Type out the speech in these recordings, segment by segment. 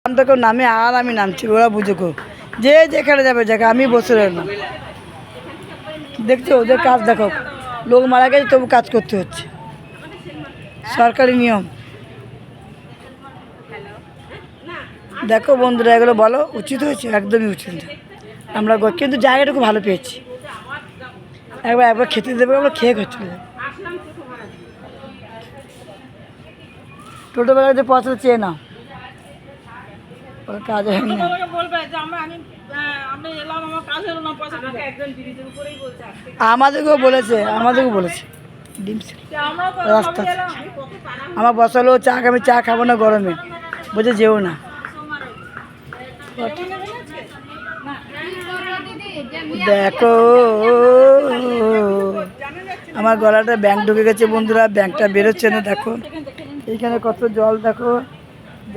আমটাকে নামে আর আমি নামছি, ওরা বুঝুকো যে যেখানে যাবে জায়গা, আমি বসে রইলাম। দেখছো ওদের কাজ দেখো, লোক মারা গেছে তবু কাজ করতে হচ্ছে, সরকারি নিয়ম। দেখো বন্ধুরা, এগুলো বলো উচিত হয়েছে? একদমই উচিত না। আমরা কিন্তু জায়গাটা খুব ভালো পেয়েছি, একবার খেতে দেবে, আমরা খেয়ে করতে দেবো। টোটোবেলায় যে পয়সা চেয়ে নাও, কাজ হয় না। আমাদেরকেও বলেছে রাস্তা আমার বসালো চা, আমি চা খাবো না গরমে, বলছে যেও না। দেখো আমার গলাটা ব্যাংক ঢুকে গেছে বন্ধুরা, ব্যাংকটা বেরোচ্ছে না। দেখো এইখানে কত জল, দেখো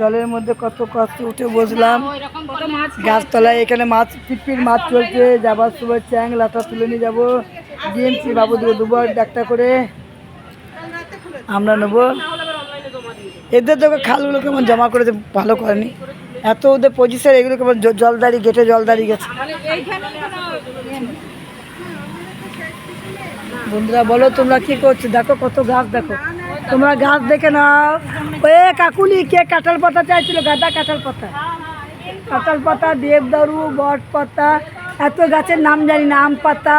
জলের মধ্যে কত কষ্ট উঠে বসলাম গাছতলায়। এখানে মাছ, পিপির মাছ চলছে, যাবার সময় চ্যাং লাটা তুলে নিয়ে যাবো। ডিএমসি বাবু দেবো একটা করে, আমরা নেবো। এদের দেখো খালগুলো কেমন জমা করেছে, ভালো করেনি এত ওদের পজিশন। এগুলো কেমন জল দাঁড়িয়ে, গেটে জল দাঁড়িয়ে গেছে। বন্ধুরা বলো তোমরা কি করছো? দেখো কত গাছ, দেখো তোমরা গাছ দেখে নাও। এ কাকুলি, কে কাঁঠাল পাতা চাইছিল? গাদা কাঁঠাল পাতা, দেবদারু, বট পাতা, এত গাছের নাম জানি না, আম পাতা।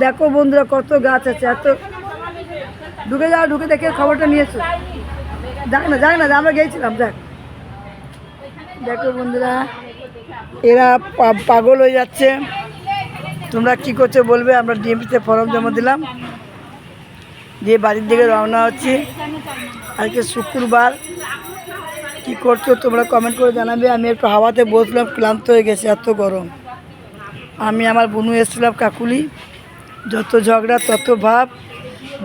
দেখো বন্ধুরা কত গাছ আছে, এত। ঢুকে যাও, ঢুকে দেখে খবরটা নিয়েছো। যাক না আমরা গিয়েছিলাম। দেখো বন্ধুরা, এরা পাগল হয়ে যাচ্ছে। তোমরা কি করছো বলবে? আমরা ডিএমপিতে ফর্ম জমা দিলাম, দিয়ে বাড়ির দিকে রওনা হচ্ছি। আজকে শুক্রবার। কি করছো তোমরা কমেন্ট করে জানাবে। আমি একটু হাওয়াতে বসলাম, ক্লান্ত হয়ে গেছে, এত গরম। আমি আমার বোনু এসেছিলাম কাকুলি, যত ঝগড়া তত ভাব,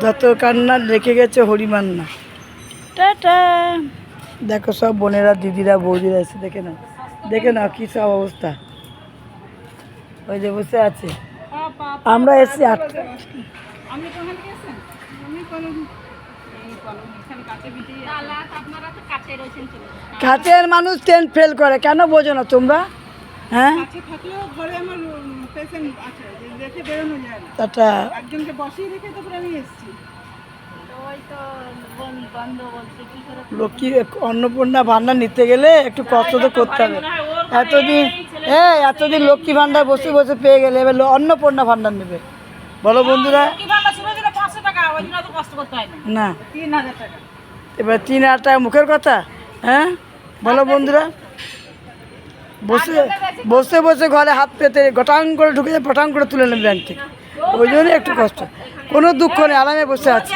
যত কান্না, রেখে গেছে হরিমান্না। টাটা। দেখো সব বোনেরা, দিদিরা, বৌদিরা এসে দেখে নাও কী সব অবস্থা। ওই যে বসে আছে, আমরা এসেছি 8টা। কাছের মানুষ 10 ফেল করে, কেন বোঝো না তোমরা? হ্যাঁ লক্ষ্মী অন্নপূর্ণা ভান্ডার নিতে গেলে একটু কষ্ট তো করতে হবে। এতদিন লক্ষ্মী ভান্ডার বসে বসে পেয়ে গেলে, এবার অন্নপূর্ণা ভান্ডার নেবে। বলো বন্ধুরা, না এবার 3000 টাকা মুখের কথা। হ্যাঁ বলো বন্ধুরা, বসে বসে ঘরে হাত পেতে গটাং করে ঢুকে যায়, পটাং করে তুলে নেবে ব্যাংক থেকে। ওই জন্য একটু কষ্ট, কোনো দুঃখ নেই, আরামে বসে আছে।